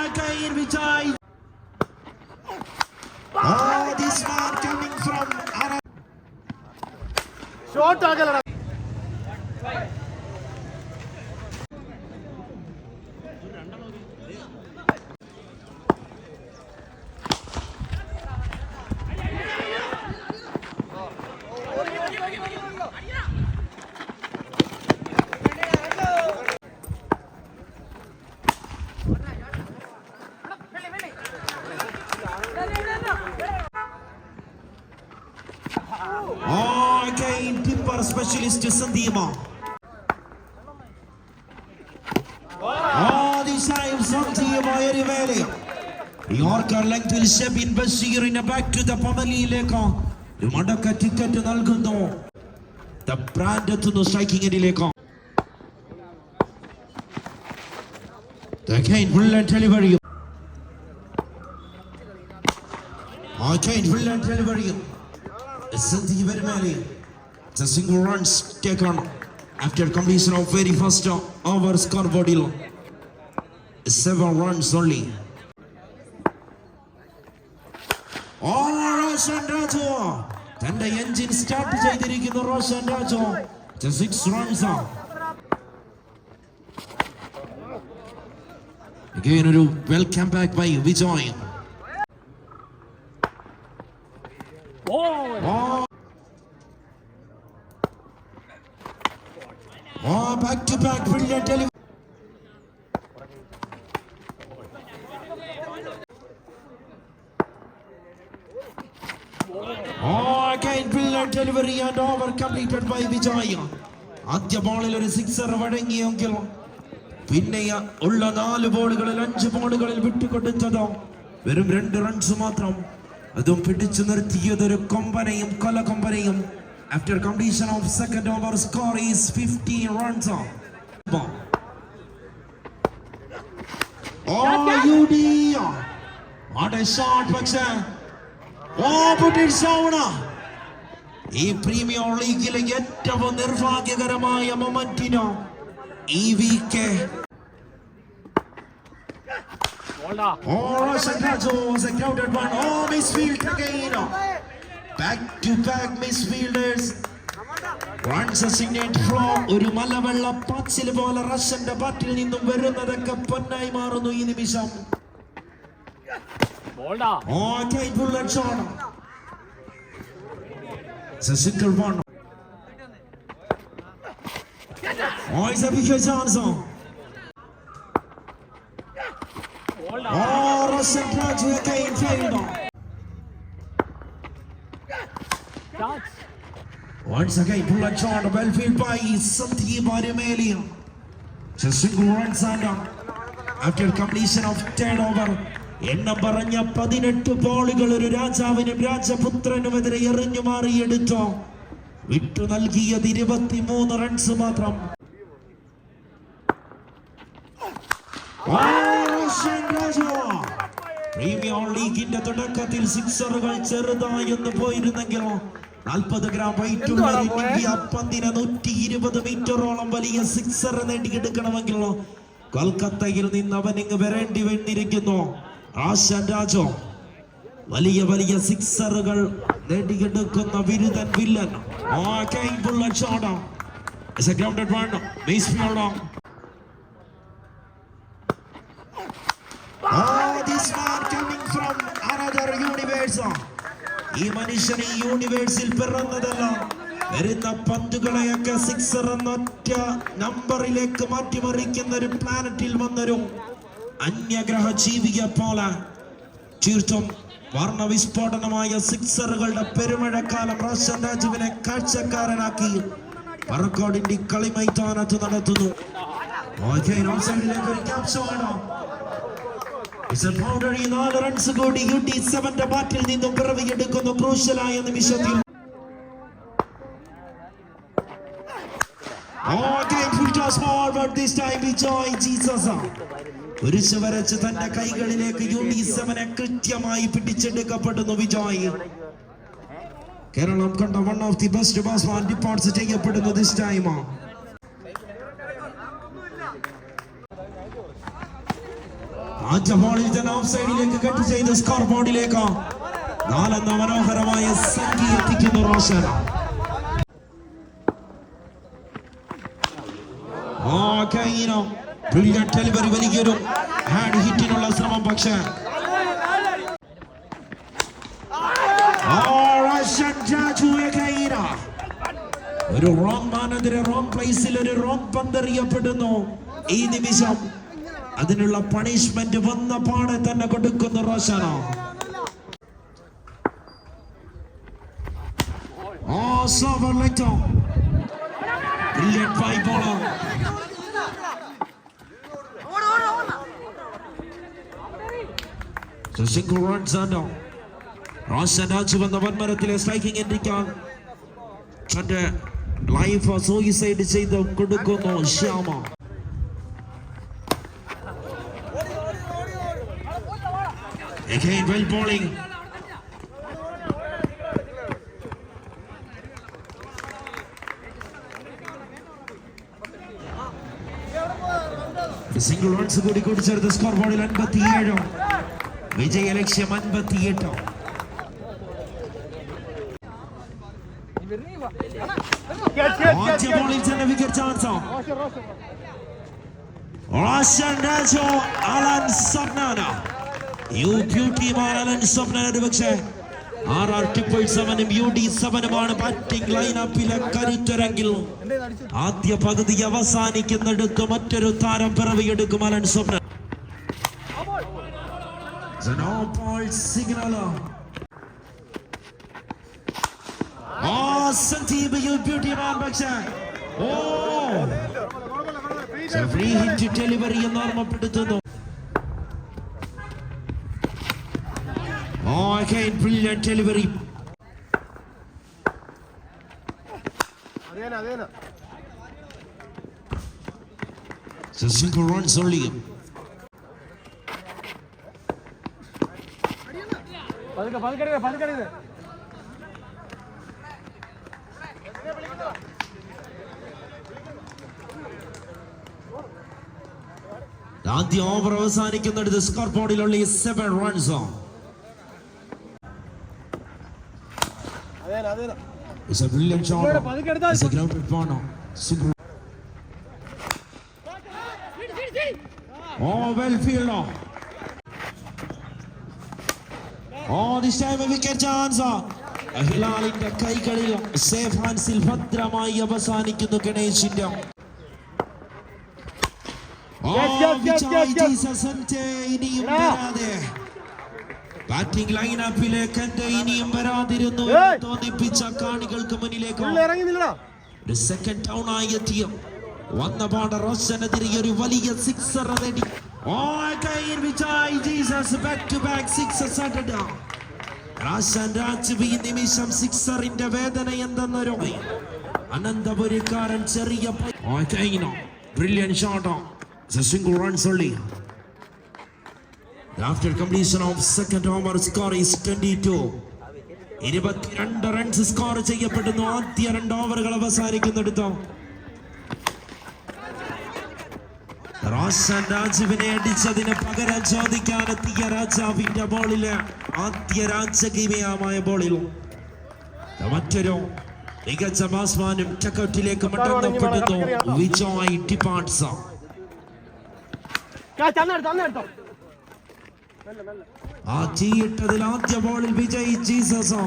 Again Vijay. This man coming from Arab. Short target. Again tipper specialist Sandeema. This time Sandeema Erivale. Yorker length will step in Bashir in a back to the Pamali Leka. The Mandaka ticket to Nalgundo. The brand to the striking at Leka. The Kane will delivery. Kane will delivery. Sandeema Erivale. It's a single runs taken after completion of very first over scoreboard. 7 runs only. Roshan Raju. Then the engine start ചെയ്തിരിക്കുന്നു Roshan Raju. Just 6 runs. Again a welcome back by Vijay. Back to back brilliant delivery. Again brilliant delivery and over completed by Vijay. ആദ്യ ബോളിൽ ഒരു 6 വഴങ്ങിയെങ്കിൽ പിന്നെ ഉള്ള 4 ബോളുകളിൽ 5 ബോളുകളിൽ വിട്ടുകൊടുത്തത് വെറും 2 runs മാത്രം. അതും പിടിച്ചു നിർത്തിയതൊരു കൊമ്പനെയും കൊലകൊമ്പനെയും. After completion of second over, score is 15 runs. UD. What a shot, പക്ഷേ put it down. ഈ പ്രീമിയർ ലീഗിലെ ഏറ്റവും നിർഭാഗ്യകരമായ മൊമെന്റിനോ ഈ week. Roshan Raju was a crowded one. Misfield again. Back to back misfielders. Runs assigned from ഒരു മലവെള്ള പാച്ചിൽ പോലെ റഷ്യന്റെ ബാറ്റിൽ നിന്നും വരുന്നതൊക്കെ പൊന്നായി മാറുന്നു ഈ നിമിഷം. Okay, bullet shot. It's a single one. It's a big chance. Roshan Raju again failed. Once again, bullet shot, well field by Sandeema Erivale. Just single runs after completion of 10 over. എണ്ണം പറഞ്ഞ 18 ബോളുകൾ ഒരു രാജാവിനും രാജപുത്രനുമെതിരെ എറിഞ്ഞു മാറിയെടുത്തു. വിട്ടു നൽകിയത് 23 runs മാത്രം. Premier ലീഗിന്റെ തുടക്കത്തിൽ സിക്സറുകൾ ചെറുതായെന്ന് പോയിരുന്നെങ്കിലോ 40 ഗ്രാം വൈറ്റുള്ള പന്തിന് 120 മീറ്ററോളം വലിയ സിക്സർ നേടിയെടുക്കണമെങ്കിലോ കൊൽക്കത്തയിൽ നിന്ന് അവനിങ് വരേണ്ടി വന്നിരിക്കുന്നു. റോഷൻ രാജു വലിയ വലിയ സിക്സറുകൾ നേടിയെടുക്കുന്ന വിരുദ്ധൻ വില്ലൻ. Bullet shot. It's a grounded one. Misfield. This man coming from another universe. ഈ മനുഷ്യൻ ഈ യൂണിവേഴ്സിൽ പിറന്നതല്ല. വരുന്ന പന്തുകളെയൊക്കെ സിക്സർ എന്ന ഒറ്റ നമ്പറിലേക്ക് മാറ്റിമറിക്കുന്ന ഒരു പ്ലാനറ്റിൽ വന്നൊരു അന്യഗ്രഹ ജീവിയെ പോലെ തീർത്തും വർണ്ണവിസ്ഫോടനമായ സിക്സറുകളുടെ പെരുമഴക്കാലം റോഷൻ രാജുവിനെ കാഴ്ചക്കാരനാക്കി പറക്കോടിന്റെ കളി മൈതാനത്ത് നടത്തുന്നു. ബൗണ്ടറി 4 റൺസ് കൂടി UD7 ബാറ്റിൽ നിന്നും പിറവിയെടുക്കുന്നു ക്രൂഷ്യലായ നിമിഷത്തിൽ. കുരിശ് വരച്ച് തന്റെ കൈകളിലേക്ക് UD7 കൃത്യമായി പിടിച്ചെടുക്കപ്പെടുന്നു വിജയ്. കേരളം കണ്ട one of the best batsman ഡിപ്പാർട്സ് ചെയ്യപ്പെടുന്നു this time. ആദ്യ ബോളിൽ തന്നെ ഓഫ് സൈഡിലേക്ക് കട്ട് ചെയ്ത് സ്കോർ ബോർഡിലേക്ക് 4 എന്ന മനോഹരമായ സംഖ്യ എത്തിക്കുന്നു റോഷൻ. ബ്രില്യന്റ് ഡെലിവറി, വലിയൊരു ഹാൻഡ് ഹിറ്റിനുള്ള ശ്രമം, പക്ഷേ ഒരു റോങ് മാനെതിരെ റോങ് പ്ലേസിൽ ഒരു റോങ് പന്തെറിയപ്പെടുന്നു. ഈ നിമിഷം അതിനുള്ള പണിഷ്മെന്റ് വന്ന പാടെ തന്നെ കൊടുക്കുന്നു റോഷനോ. റോഷൻ രാജു വന്ന വൻമരത്തിലെ സ്ട്രൈക്കിംഗ് എൻട്രിക്കാൻ തന്റെ ലൈഫ് സൂയിസൈഡ് ചെയ്ത് കൊടുക്കുന്നു Shyama. Again, well bowling. Single runs കൂടി കൂടിച്ചേർത്ത് സ്കോർ ബോർഡിൽ 57. വിജയ ലക്ഷ്യം 58. ആദ്യ ബോളിൽ തന്നെ wicket chance. Roshan Raju, Alan Sabnana, you beauty man Alan Sabnana. പക്ഷേ RR7 UD7 ബാറ്റിംഗ് ലൈനപ്പിലെ കരുത്തരെങ്കിൽ ആദ്യ പകുതി അവസാനിക്കുന്നിടത്ത് മറ്റൊരു താരം പിറവിയെടുക്കും അലൻ സബ്നാന. സിഗ്നൽ സന്ദീപ് യു ബ്യൂട്ടി മാൻ, പക്ഷേ ഫ്രീ ഹിറ്റ് ഡെലിവറി എന്ന് ഓർമ്മപ്പെടുത്തുന്നു. Again, brilliant delivery. So single runs only. ആദ്യ over അവസാനിക്കുന്നിടത്ത് score ബോർഡിലുള്ള 7 runs. It's a brilliant shot. It's a grounded corner. Super. Oh, well field now. Oh, this time a wicket chance. ഹിലാലിന്റെ കൈകളിൽ safe ഹാൻഡ്സിൽ ഭദ്രമായി അവസാനിക്കുന്നു ഗണേഷിന്റെ. ഇനിയും വരാതെ batting ലൈനപ്പിലേക്ക് ഇനിയും വരാതിരുന്നു തോന്നിപ്പിച്ച കാണികൾക്ക് മുന്നിലേക്ക് second down ആയി എത്തിയ വന്ന പാട റോഷനെതിരെ ഒരു വലിയ സിക്സർ നേടി. റോഷൻ രാജു ഈ നിമിഷം സിക്സറിന്റെ വേദന എന്തെന്നൊരു അനന്തപുരിക്കാരൻ ചെറിയ brilliant shot. Single runs only. After completion of second over, score is 22. 22 runs score ചെയ്യപ്പെടുന്നു. ആദ്യ 2 ഓവറുകൾ അവസാനിക്കുന്നിടത്ത് റോഷൻ രാജുവിനെ അടിച്ചതിന് പകരം ചോദിക്കാനെത്തിയ രാജാവിന്റെ ബോളില് ആദ്യ രാജകീയമായ ബോളിൽ മറ്റൊരു മികച്ച ബാറ്റ്സ്മാനും ചക്കൗട്ടിലേക്ക് മടങ്ങപ്പെടുന്നു. വിജയ് ഡിപ്പാർട്സ്. ആ ചീയിട്ടതിൽ ആദ്യ ബോളിൽ വിജയ് ജീസസ്.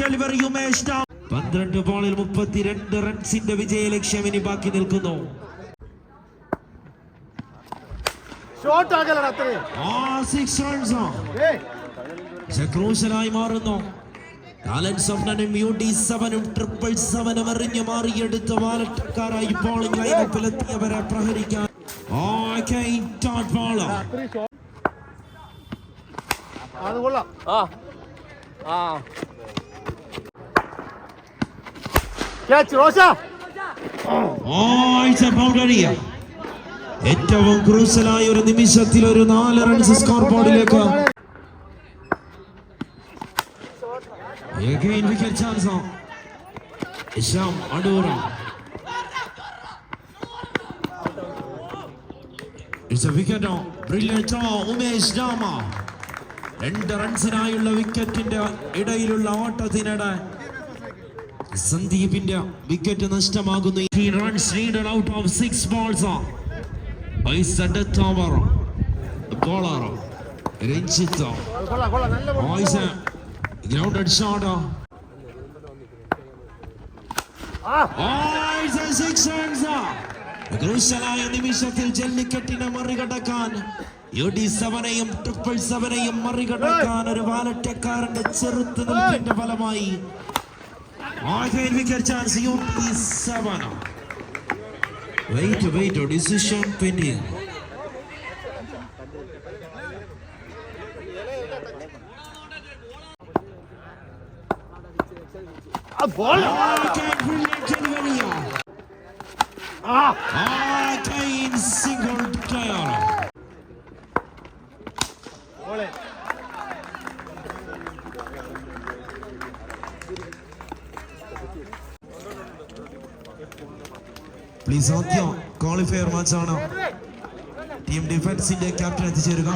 ഡെലിവറി 12 ബോളിൽ 32 റൺസിന്റെ വിജയ ലക്ഷ്യം ഇനി ബാക്കി നിൽക്കുന്നു. ക്രൂഷ്യലായി മാറുന്നു. സ്വപ്നനും UD7 777 എറിഞ്ഞു മാറിയെടുത്ത് വാലറ്റക്കാരായി ബോളിംഗ് ലൈനപ്പിലെത്തിയവരെ പ്രഹരിക്കാൻ ഏറ്റവും ക്രൂഷ്യലായ ഒരു നിമിഷത്തിൽ ഒരു 4 റൺസ് സ്കോർ ബോർഡിലേക്ക്. Again wicket chance. Isham Adura. It's a wicket. Brilliant. Umesh Dama. 2 റൺസിനായുള്ള വിക്കറ്റിന്റെ ഇടയിലുള്ള ഓട്ടത്തിനിടെ സന്ദീപിന്റെ wicket നഷ്ടമാകുന്നു. 18 runs needed out of 6 balls. By death over bowler Ranjit. Is a grounded shot. It's a 6 runs. ക്രൂഷ്യലായ നിമിഷത്തിൽ ജല്ലിക്കെട്ടിനെ മറികടക്കാൻ UD7യും 777യും മറികടക്കാൻ ഒരു വാലറ്റക്കാരന്റെ ചെറുത്ത് നിൽപ്പിന്റെ ഫലമായി wicket chance UD7. Wait, decision pending. A ball. Brilliant delivery. Kane single player. Please ആദ്യം qualifier മാച്ചാണ്. Team ഡിഫൻസിന്റെ captain എത്തിച്ചേരുക.